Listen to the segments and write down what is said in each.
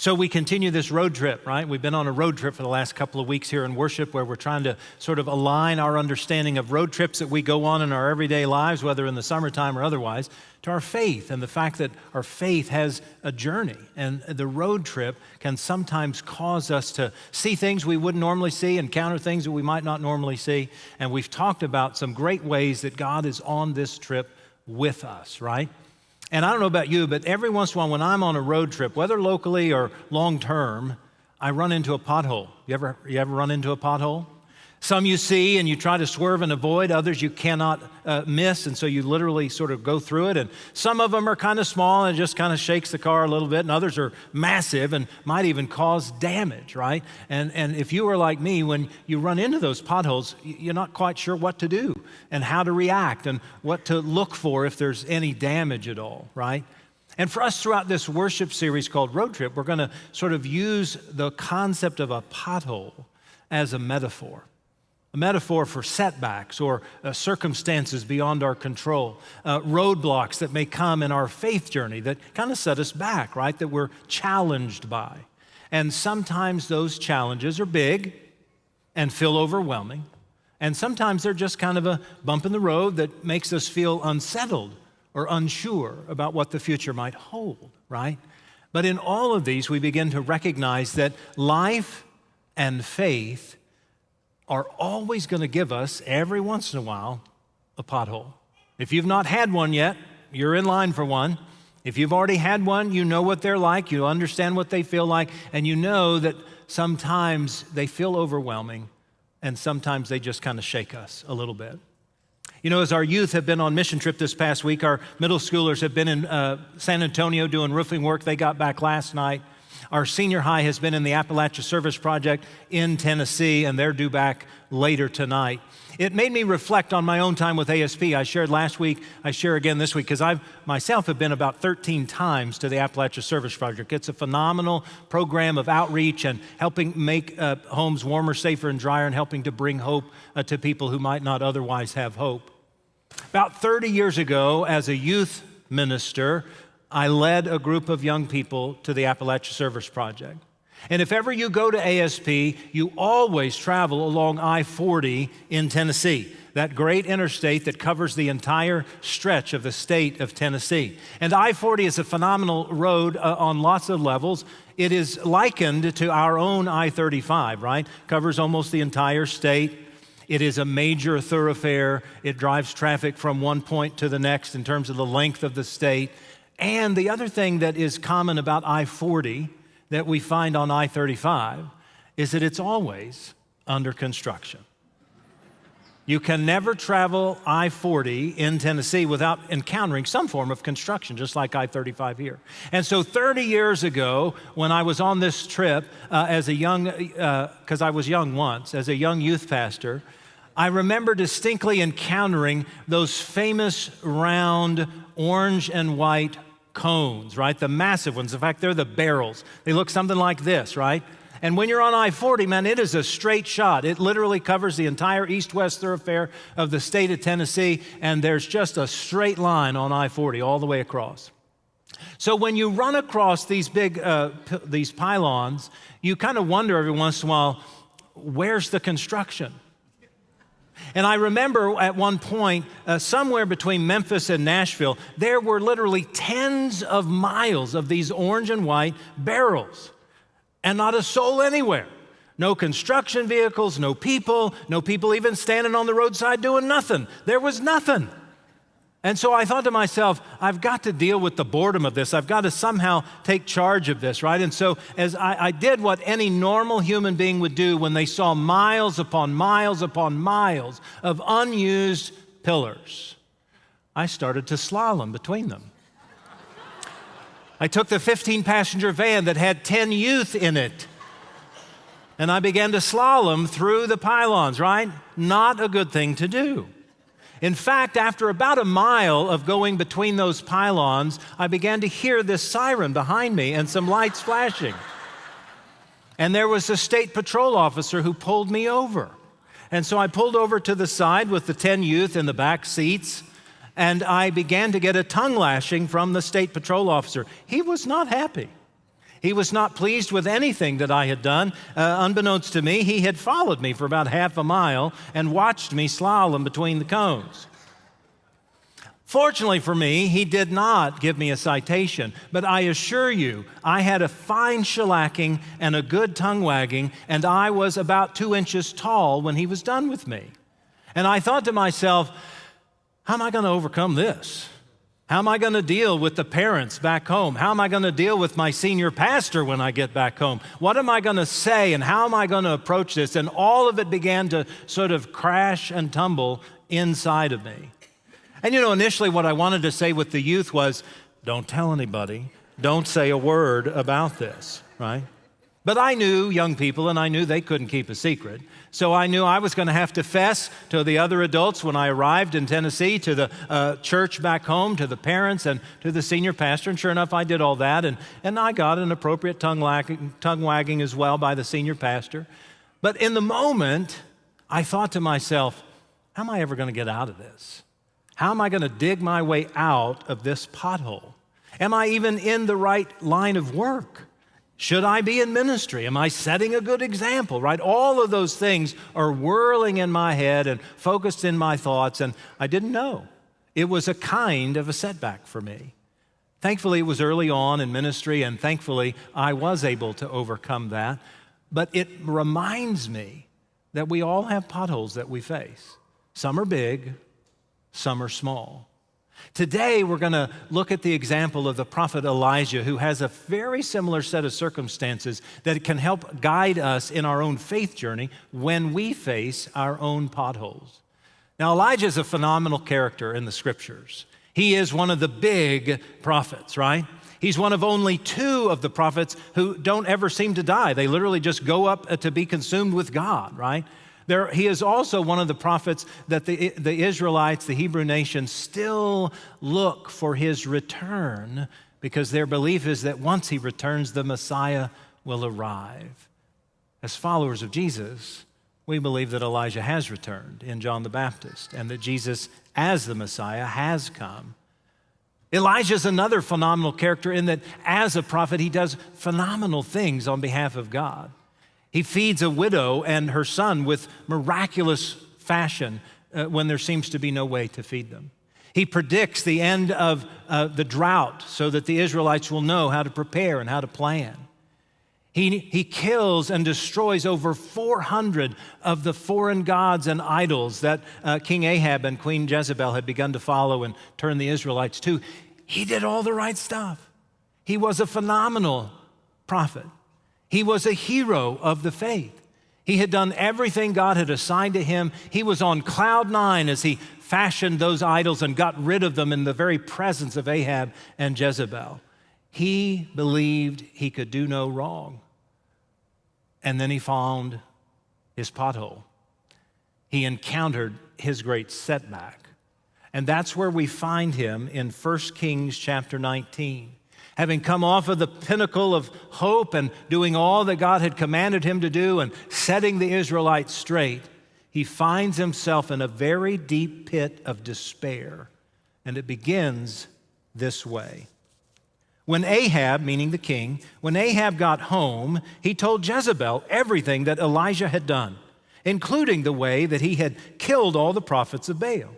So we continue this road trip, right? We've been on a road trip for the last couple of weeks here in worship where we're trying to sort of align our understanding of road trips that we go on in our everyday lives, whether in the summertime or otherwise, to our faith and the fact that our faith has a journey. And the road trip can sometimes cause us to see things we wouldn't normally see, encounter things that we might not normally see. And we've talked about some great ways that God is on this trip with us, right? And I don't know about you, but every once in a while when I'm on a road trip, whether locally or long term, I run into a pothole. You ever run into a pothole? Some you see and you try to swerve and avoid, others you cannot miss, and so you literally sort of go through it. And some of them are kind of small and it just kind of shakes the car a little bit, and others are massive and might even cause damage, right? And if you are like me, when you run into those potholes, you're not quite sure what to do and how to react and what to look for if there's any damage at all, right? And for us throughout this worship series called Road Trip, we're going to sort of use the concept of a pothole as a metaphor for setbacks or circumstances beyond our control, roadblocks that may come in our faith journey that kind of set us back, right, that we're challenged by. And sometimes those challenges are big and feel overwhelming, and sometimes they're just kind of a bump in the road that makes us feel unsettled or unsure about what the future might hold, right? But in all of these, we begin to recognize that life and faith are always going to give us, every once in a while, a pothole. If you've not had one yet, you're in line for one. If you've already had one, you know what they're like, you understand what they feel like, and you know that sometimes they feel overwhelming, and sometimes they just kind of shake us a little bit. You know, as our youth have been on mission trip this past week, our middle schoolers have been in San Antonio doing roofing work. They got back last night. Our senior high has been in the Appalachia Service Project in Tennessee, and they're due back later tonight. It made me reflect on my own time with ASP. I shared last week, I share again this week, because I myself have been about 13 times to the Appalachia Service Project. It's a phenomenal program of outreach and helping make homes warmer, safer, and drier, and helping to bring hope to people who might not otherwise have hope. About 30 years ago, as a youth minister, I led a group of young people to the Appalachia Service Project. And if ever you go to ASP, you always travel along I-40 in Tennessee, that great interstate that covers the entire stretch of the state of Tennessee. And I-40 is a phenomenal road on lots of levels. It is likened to our own I-35, right? Covers almost the entire state. It is a major thoroughfare. It drives traffic from one point to the next in terms of the length of the state. And the other thing that is common about I-40 that we find on I-35 is that it's always under construction. You can never travel I-40 in Tennessee without encountering some form of construction, just like I-35 here. And so 30 years ago, when I was on this trip as a young, because I was young once, as a young youth pastor, I remember distinctly encountering those famous round orange and white cones, right? The massive ones. In fact, they're the barrels. They look something like this, right? And when you're on I-40, man, it is a straight shot. It literally covers the entire east-west thoroughfare of the state of Tennessee, and there's just a straight line on I-40 all the way across. So when you run across these big, these pylons, you kind of wonder every once in a while, where's the construction? And I remember at one point, somewhere between Memphis and Nashville, there were literally tens of miles of these orange and white barrels, and not a soul anywhere. No construction vehicles, no people even standing on the roadside doing nothing. There was nothing. And so I thought to myself, I've got to deal with the boredom of this. I've got to somehow take charge of this, right? And so as I did what any normal human being would do when they saw miles upon miles upon miles of unused pillars, I started to slalom between them. I took the 15-passenger van that had 10 youth in it, and I began to slalom through the pylons, right? Not a good thing to do. In fact, after about a mile of going between those pylons, I began to hear this siren behind me and some lights flashing. And there was a state patrol officer who pulled me over. And so I pulled over to the side with the 10 youth in the back seats, and I began to get a tongue lashing from the state patrol officer. He was not happy. He was not pleased with anything that I had done. Unbeknownst to me, he had followed me for about half a mile and watched me slalom between the cones. Fortunately for me, he did not give me a citation, but I assure you, I had a fine shellacking and a good tongue wagging, and I was about 2 inches tall when he was done with me. And I thought to myself, how am I going to overcome this? How am I going to deal with the parents back home? How am I going to deal with my senior pastor when I get back home? What am I going to say and how am I going to approach this? And all of it began to sort of crash and tumble inside of me. And initially what I wanted to say with the youth was, don't tell anybody, don't say a word about this, right? But I knew young people, and I knew they couldn't keep a secret. So I knew I was going to have to fess to the other adults when I arrived in Tennessee, to the church back home, to the parents, and to the senior pastor. And sure enough, I did all that. And I got an appropriate tongue wagging as well by the senior pastor. But in the moment, I thought to myself, how am I ever going to get out of this? How am I going to dig my way out of this pothole? Am I even in the right line of work? Should I be in ministry? Am I setting a good example, right? All of those things are whirling in my head and focused in my thoughts, and I didn't know. It was a kind of a setback for me. Thankfully, it was early on in ministry, and thankfully, I was able to overcome that. But it reminds me that we all have potholes that we face. Some are big, some are small. Today, we're going to look at the example of the prophet Elijah, who has a very similar set of circumstances that can help guide us in our own faith journey when we face our own potholes. Now, Elijah is a phenomenal character in the Scriptures. He is one of the big prophets, right? He's one of only 2 of the prophets who don't ever seem to die. They literally just go up to be consumed with God, right? He is also one of the prophets that the Israelites, the Hebrew nation, still look for his return because their belief is that once he returns, the Messiah will arrive. As followers of Jesus, we believe that Elijah has returned in John the Baptist and that Jesus, as the Messiah, has come. Elijah is another phenomenal character in that as a prophet, he does phenomenal things on behalf of God. He feeds a widow and her son with miraculous fashion when there seems to be no way to feed them. He predicts the end of the drought so that the Israelites will know how to prepare and how to plan. He kills and destroys over 400 of the foreign gods and idols that King Ahab and Queen Jezebel had begun to follow and turn the Israelites to. He did all the right stuff. He was a phenomenal prophet. He was a hero of the faith. He had done everything God had assigned to him. He was on cloud 9 as he fashioned those idols and got rid of them in the very presence of Ahab and Jezebel. He believed he could do no wrong. And then he found his pothole. He encountered his great setback. And that's where we find him in 1 Kings chapter 19. Having come off of the pinnacle of hope and doing all that God had commanded him to do and setting the Israelites straight, he finds himself in a very deep pit of despair. And it begins this way. When Ahab, meaning the king, when Ahab got home, he told Jezebel everything that Elijah had done, including the way that he had killed all the prophets of Baal.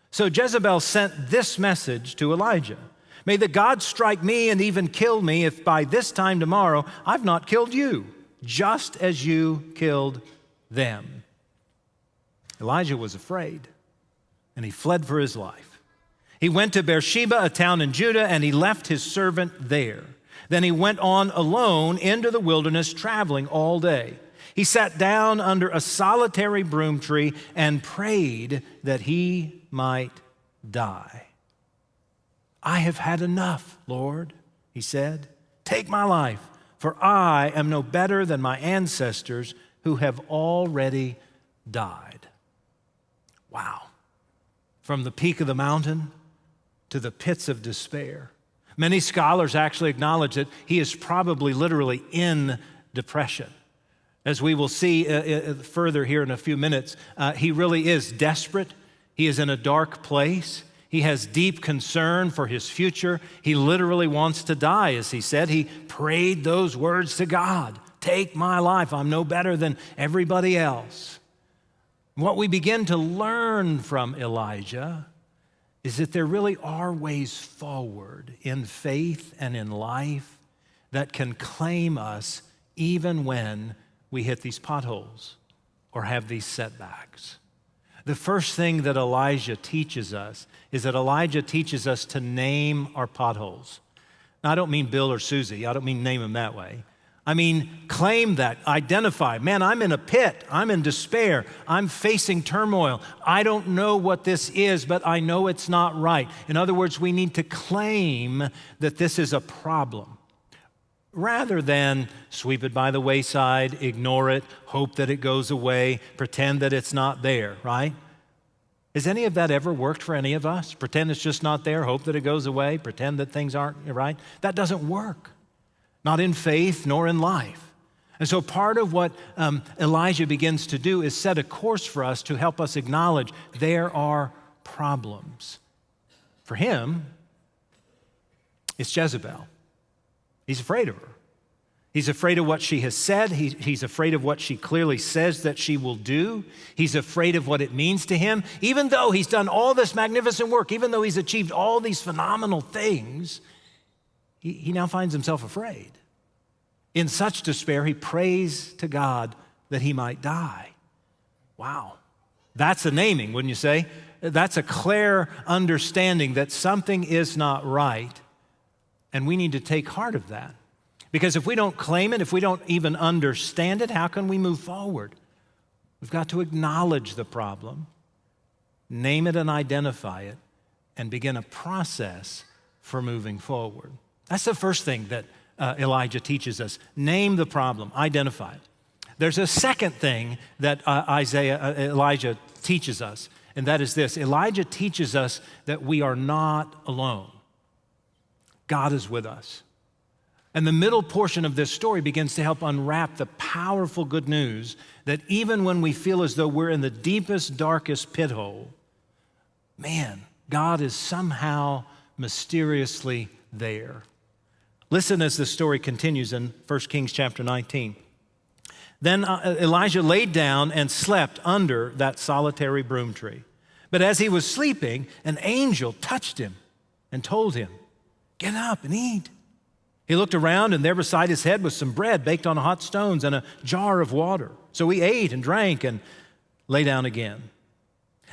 So Jezebel sent this message to Elijah. May the gods strike me and even kill me if by this time tomorrow I've not killed you, just as you killed them. Elijah was afraid, and he fled for his life. He went to Beersheba, a town in Judah, and he left his servant there. Then he went on alone into the wilderness, traveling all day. He sat down under a solitary broom tree and prayed that he might die. I have had enough, Lord, he said. Take my life, for I am no better than my ancestors who have already died. Wow. From the peak of the mountain to the pits of despair. Many scholars actually acknowledge that he is probably literally in depression. As we will see further here in a few minutes, he really is desperate. He is in a dark place. He has deep concern for his future. He literally wants to die, as he said. He prayed those words to God. Take my life. I'm no better than everybody else. What we begin to learn from Elijah is that there really are ways forward in faith and in life that can claim us even when we hit these potholes or have these setbacks. The first thing that Elijah teaches us is that Elijah teaches us to name our potholes. Now, I don't mean Bill or Susie. I don't mean name them that way. I mean, claim that, identify. Man, I'm in a pit. I'm in despair. I'm facing turmoil. I don't know what this is, but I know it's not right. In other words, we need to claim that this is a problem rather than sweep it by the wayside, ignore it, hope that it goes away, pretend that it's not there, right? Has any of that ever worked for any of us? Pretend it's just not there, hope that it goes away, pretend that things aren't right? That doesn't work. Not in faith nor in life. And so part of what Elijah begins to do is set a course for us to help us acknowledge there are problems. For him, it's Jezebel. He's afraid of her. He's afraid of what she has said. He's afraid of what she clearly says that she will do. He's afraid of what it means to him. Even though he's done all this magnificent work, even though he's achieved all these phenomenal things, he now finds himself afraid. In such despair, he prays to God that he might die. Wow. That's a naming, wouldn't you say? That's a clear understanding that something is not right, and we need to take heart of that. Because if we don't claim it, if we don't even understand it, how can we move forward? We've got to acknowledge the problem, name it and identify it, and begin a process for moving forward. That's the first thing that Elijah teaches us. Name the problem, identify it. There's a second thing that Elijah teaches us, and that is this. Elijah teaches us that we are not alone. God is with us. And the middle portion of this story begins to help unwrap the powerful good news that even when we feel as though we're in the deepest, darkest pit hole, man, God is somehow mysteriously there. Listen as the story continues in 1 Kings chapter 19. Then Elijah laid down and slept under that solitary broom tree. But as he was sleeping, an angel touched him and told him, "Get up and eat." He looked around, and there beside his head was some bread baked on hot stones and a jar of water. So he ate and drank and lay down again.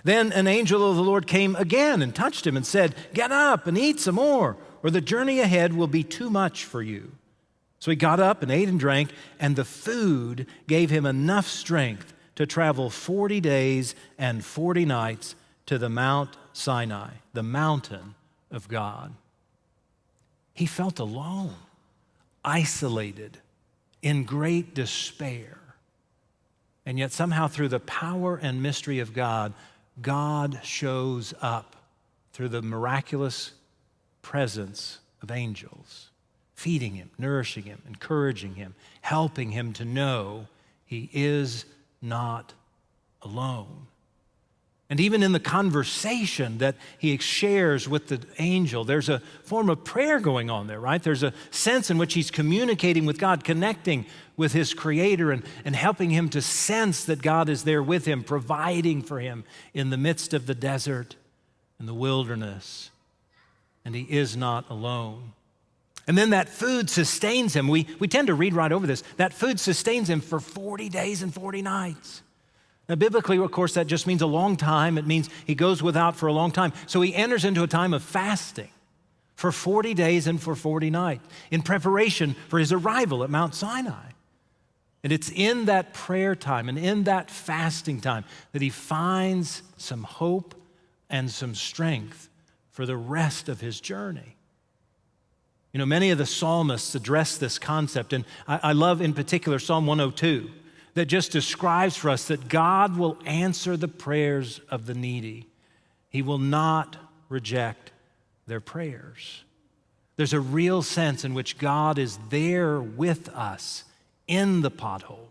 Then an angel of the Lord came again and touched him and said, "Get up and eat some more, or the journey ahead will be too much for you." So he got up and ate and drank, and the food gave him enough strength to travel 40 days and 40 nights to the Mount Sinai, the mountain of God. He felt alone, isolated, in great despair. And yet somehow through the power and mystery of God, God shows up through the miraculous presence of angels, feeding him, nourishing him, encouraging him, helping him to know he is not alone. And even in the conversation that he shares with the angel, there's a form of prayer going on there, right? There's a sense in which he's communicating with God, connecting with his Creator and helping him to sense that God is there with him, providing for him in the midst of the desert and the wilderness. And he is not alone. And then that food sustains him. We tend to read right over this. That food sustains him for 40 days and 40 nights. Now, biblically, of course, that just means a long time. It means he goes without for a long time. So he enters into a time of fasting for 40 days and for 40 nights in preparation for his arrival at Mount Sinai. And it's in that prayer time and in that fasting time that he finds some hope and some strength for the rest of his journey. You know, many of the psalmists address this concept, and I love in particular Psalm 102. That just describes for us that God will answer the prayers of the needy. He will not reject their prayers. There's a real sense in which God is there with us in the pothole,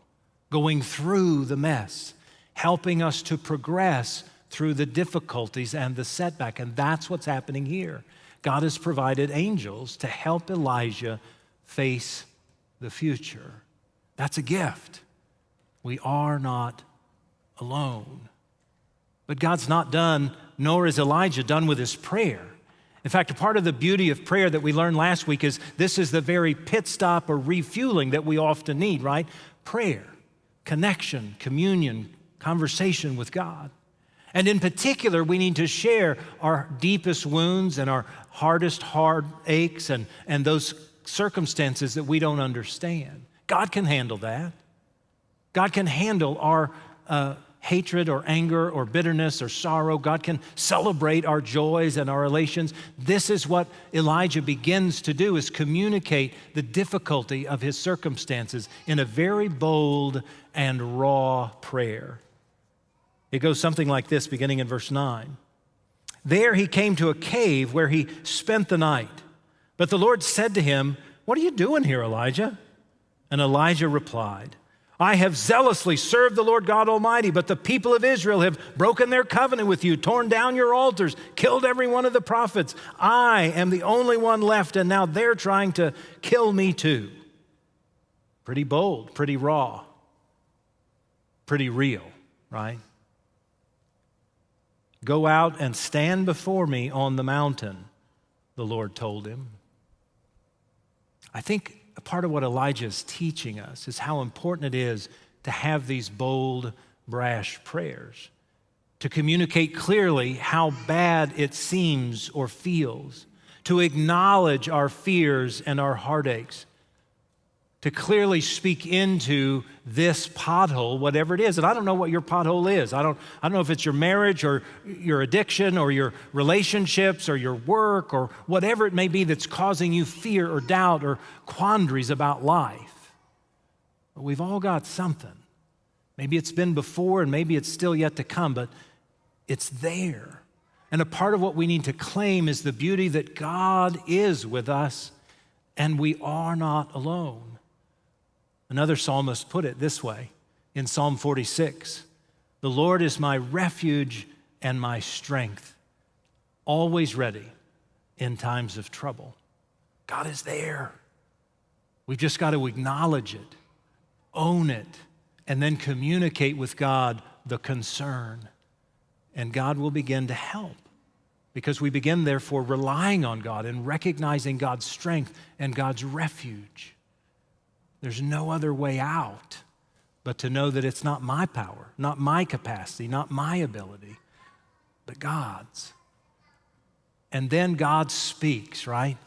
going through the mess, helping us to progress through the difficulties and the setback. And that's what's happening here. God has provided angels to help Elijah face the future. That's a gift. We are not alone. But God's not done, nor is Elijah done with his prayer. In fact, a part of the beauty of prayer that we learned last week is this is the very pit stop or refueling that we often need, right? Prayer, connection, communion, conversation with God. And in particular, we need to share our deepest wounds and our hardest heartaches and those circumstances that we don't understand. God can handle that. God can handle our hatred or anger or bitterness or sorrow. God can celebrate our joys and our elations. This is what Elijah begins to do, is communicate the difficulty of his circumstances in a very bold and raw prayer. It goes something like this, beginning in verse 9. There he came to a cave where he spent the night. But the Lord said to him, "What are you doing here, Elijah?" And Elijah replied, "I have zealously served the Lord God Almighty, but the people of Israel have broken their covenant with you, torn down your altars, killed every one of the prophets. I am the only one left, and now they're trying to kill me too." Pretty bold, pretty raw, pretty real, right? "Go out and stand before me on the mountain," the Lord told him. I think a part of what Elijah is teaching us is how important it is to have these bold, brash prayers, to communicate clearly how bad it seems or feels, to acknowledge our fears and our heartaches, to clearly speak into this pothole, whatever it is. And I don't know what your pothole is. I don't know if it's your marriage or your addiction or your relationships or your work or whatever it may be that's causing you fear or doubt or quandaries about life. But we've all got something. Maybe it's been before and maybe it's still yet to come, but it's there. And a part of what we need to claim is the beauty that God is with us and we are not alone. Another psalmist put it this way in Psalm 46, "The Lord is my refuge and my strength, always ready in times of trouble." God is there. We've just got to acknowledge it, own it, and then communicate with God the concern. And God will begin to help because we begin, therefore, relying on God and recognizing God's strength and God's refuge. There's no other way out but to know that it's not my power, not my capacity, not my ability, but God's. And then God speaks, right?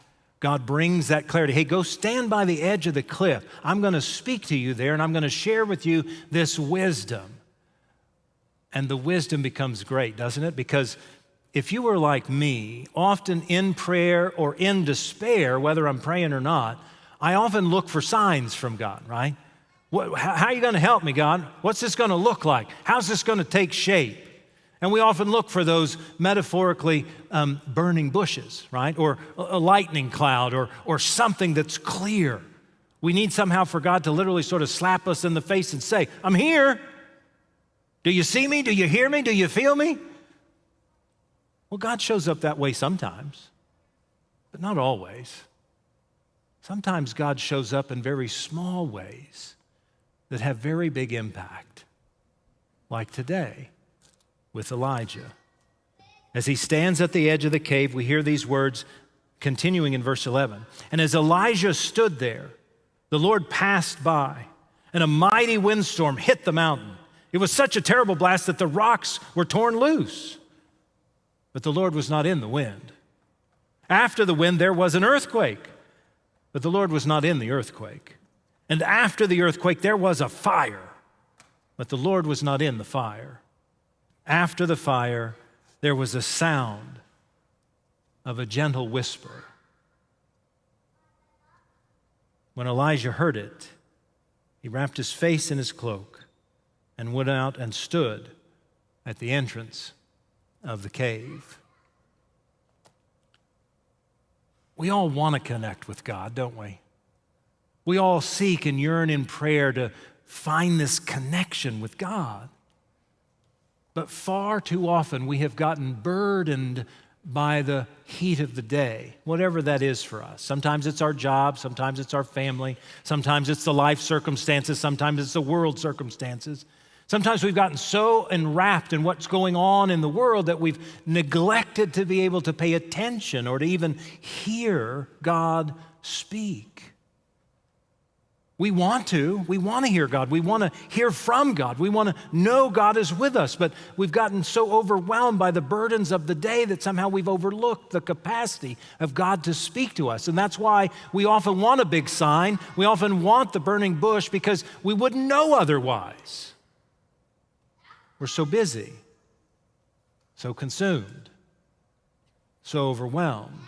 God brings that clarity. Hey, go stand by the edge of the cliff. I'm going to speak to you there, and I'm going to share with you this wisdom. And the wisdom becomes great, doesn't it? Because if you were like me, often in prayer or in despair, whether I'm praying or not, I often look for signs from God, right? How are you going to help me, God? What's this going to look like? How's this going to take shape? And we often look for those metaphorically burning bushes, right? Or a lightning cloud or something that's clear. We need somehow for God to literally sort of slap us in the face and say, "I'm here. Do you see me? Do you hear me? Do you feel me?" Well, God shows up that way sometimes, but not always. Sometimes God shows up in very small ways that have very big impact, like today with Elijah. As he stands at the edge of the cave, we hear these words continuing in verse 11. "And as Elijah stood there, the Lord passed by, and a mighty windstorm hit the mountain. It was such a terrible blast that the rocks were torn loose. But the Lord was not in the wind. After the wind, there was an earthquake. But the Lord was not in the earthquake. And after the earthquake, there was a fire. But the Lord was not in the fire. After the fire, there was a sound of a gentle whisper. When Elijah heard it, he wrapped his face in his cloak and went out and stood at the entrance of the cave." We all want to connect with God, don't we? We all seek and yearn in prayer to find this connection with God. But far too often we have gotten burdened by the heat of the day, whatever that is for us. Sometimes it's our job, sometimes it's our family, sometimes it's the life circumstances, sometimes it's the world circumstances. Sometimes we've gotten so enwrapped in what's going on in the world that we've neglected to be able to pay attention or to even hear God speak. We want to hear God. We want to hear from God. We want to know God is with us, but we've gotten so overwhelmed by the burdens of the day that somehow we've overlooked the capacity of God to speak to us. And that's why we often want a big sign. We often want the burning bush because we wouldn't know otherwise. We're so busy, so consumed, so overwhelmed.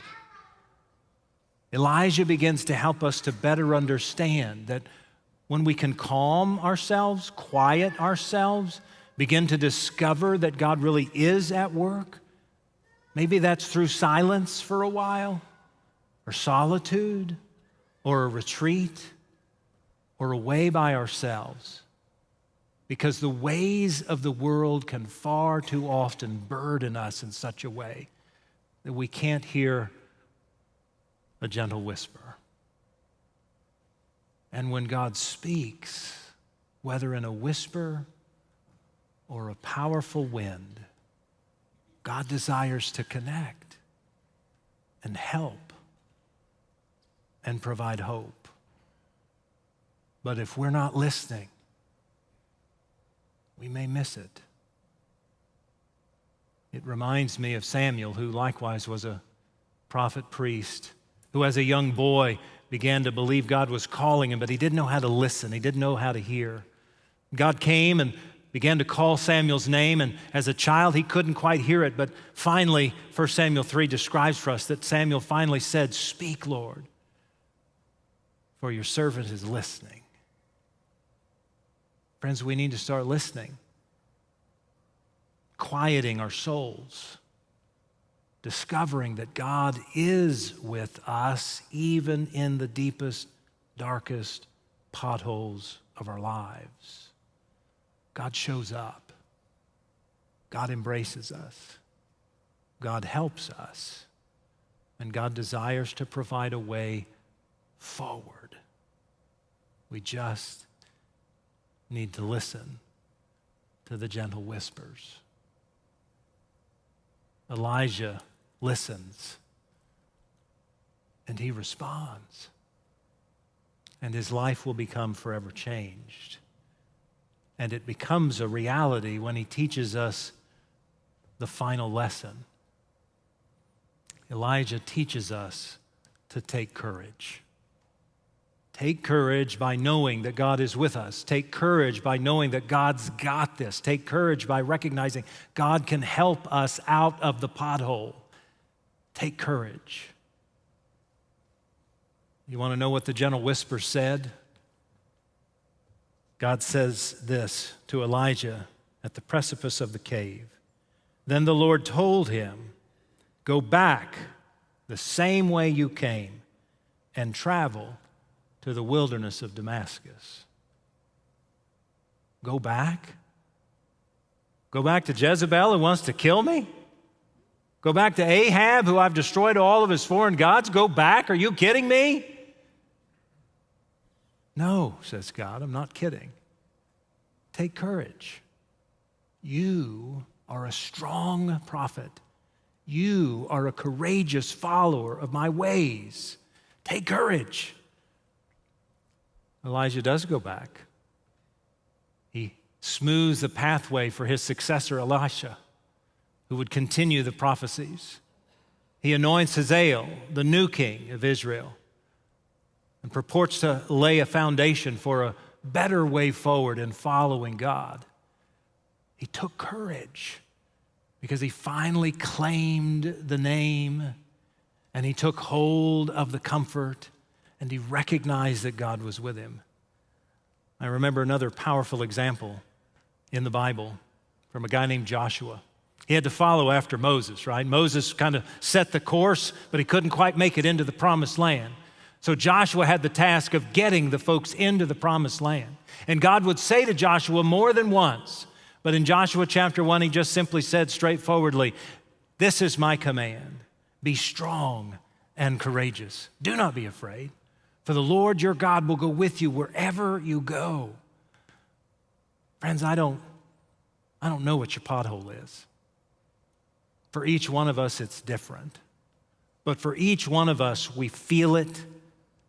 Elijah begins to help us to better understand that when we can calm ourselves, quiet ourselves, begin to discover that God really is at work, maybe that's through silence for a while, or solitude, or a retreat, or away by ourselves. Because the ways of the world can far too often burden us in such a way that we can't hear a gentle whisper. And when God speaks, whether in a whisper or a powerful wind, God desires to connect and help and provide hope. But if we're not listening, we may miss it. It reminds me of Samuel, who likewise was a prophet priest, who as a young boy began to believe God was calling him, but he didn't know how to listen. He didn't know how to hear. God came and began to call Samuel's name, and as a child, he couldn't quite hear it, but finally, 1 Samuel 3 describes for us that Samuel finally said, "Speak, Lord, for your servant is listening." Friends, we need to start listening, quieting our souls, discovering that God is with us even in the deepest, darkest potholes of our lives. God shows up. God embraces us. God helps us. And God desires to provide a way forward. We just need to listen to the gentle whispers. Elijah listens, and he responds, and his life will become forever changed. And it becomes a reality when he teaches us the final lesson. Elijah teaches us to take courage. Take courage by knowing that God is with us. Take courage by knowing that God's got this. Take courage by recognizing God can help us out of the pothole. Take courage. You want to know what the gentle whisper said? God says this to Elijah at the precipice of the cave. Then the Lord told him, "Go back the same way you came and travel to the wilderness of Damascus." Go back? Go back to Jezebel who wants to kill me? Go back to Ahab who I've destroyed all of his foreign gods? Go back? Are you kidding me? No, says God, I'm not kidding. Take courage. You are a strong prophet. You are a courageous follower of my ways. Take courage. Elijah does go back. He smooths the pathway for his successor, Elisha, who would continue the prophecies. He anoints Hazael, the new king of Israel, and purports to lay a foundation for a better way forward in following God. He took courage because he finally claimed the name, and he took hold of the comfort, and he recognized that God was with him. I remember another powerful example in the Bible from a guy named Joshua. He had to follow after Moses, right? Moses kind of set the course, but he couldn't quite make it into the promised land. So Joshua had the task of getting the folks into the promised land. And God would say to Joshua more than once, But in Joshua chapter 1, he just simply said straightforwardly, this is my command. Be strong and courageous. Do not be afraid, for the Lord your God will go with you wherever you go. Friends, I don't know what your pothole is. For each one of us, it's different. But for each one of us, we feel it,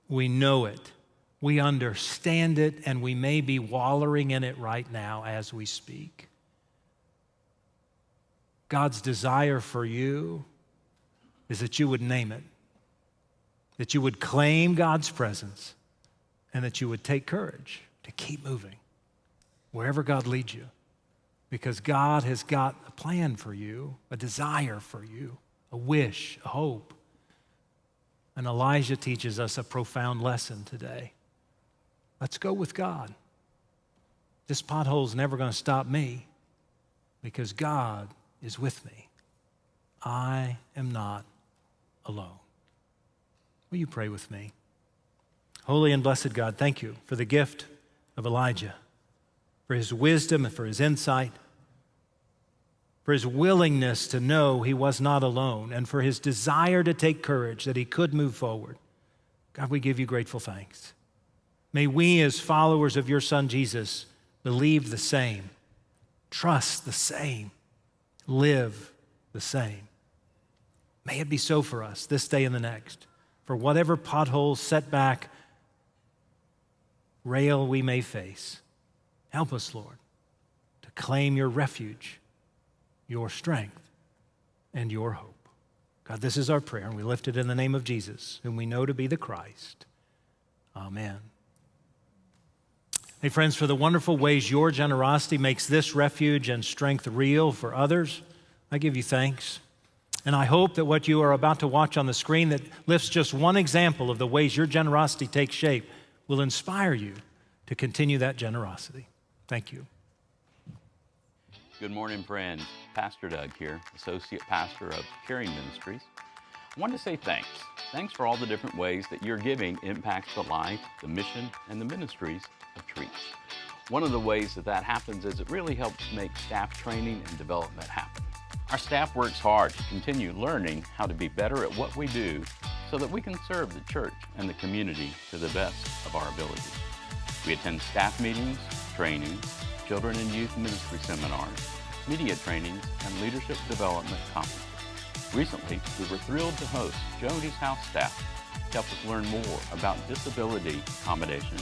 we know it, we understand it, and we may be wallowing in it right now as we speak. God's desire for you is that you would name it, that you would claim God's presence, and that you would take courage to keep moving wherever God leads you, because God has got a plan for you, a desire for you, a wish, a hope. And Elijah teaches us a profound lesson today. Let's go with God. This pothole's never going to stop me because God is with me. I am not alone. Will you pray with me? Holy and blessed God, thank you for the gift of Elijah, for his wisdom and for his insight, for his willingness to know he was not alone, and for his desire to take courage that he could move forward. God, we give you grateful thanks. May we as followers of your Son Jesus believe the same, trust the same, live the same. May it be so for us this day and the next. For whatever potholes, setback, rail we may face, help us, Lord, to claim your refuge, your strength, and your hope. God, this is our prayer, and we lift it in the name of Jesus, whom we know to be the Christ. Amen. Hey, friends, for the wonderful ways your generosity makes this refuge and strength real for others, I give you thanks. And I hope that what you are about to watch on the screen that lifts just one example of the ways your generosity takes shape will inspire you to continue that generosity. Thank you. Good morning, friends. Pastor Doug here, Associate Pastor of Caring Ministries. I want to say thanks. Thanks for all the different ways that your giving impacts the life, the mission, and the ministries of Trietsch. One of the ways that happens is it really helps make staff training and development happen. Our staff works hard to continue learning how to be better at what we do so that we can serve the church and the community to the best of our abilities. We attend staff meetings, trainings, children and youth ministry seminars, media trainings, and leadership development conferences. Recently, we were thrilled to host Joni's house staff to help us learn more about disability accommodation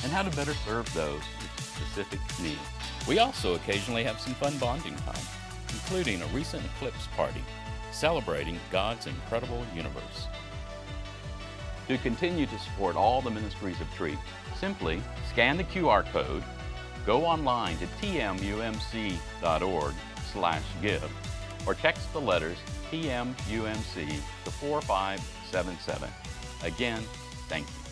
and how to better serve those with specific needs. We also occasionally have some fun bonding time, including a recent eclipse party celebrating God's incredible universe. To continue to support all the ministries of Trietsch, simply scan the QR code, go online to tmumc.org/give, or text the letters TMUMC to 4577. Again, thank you.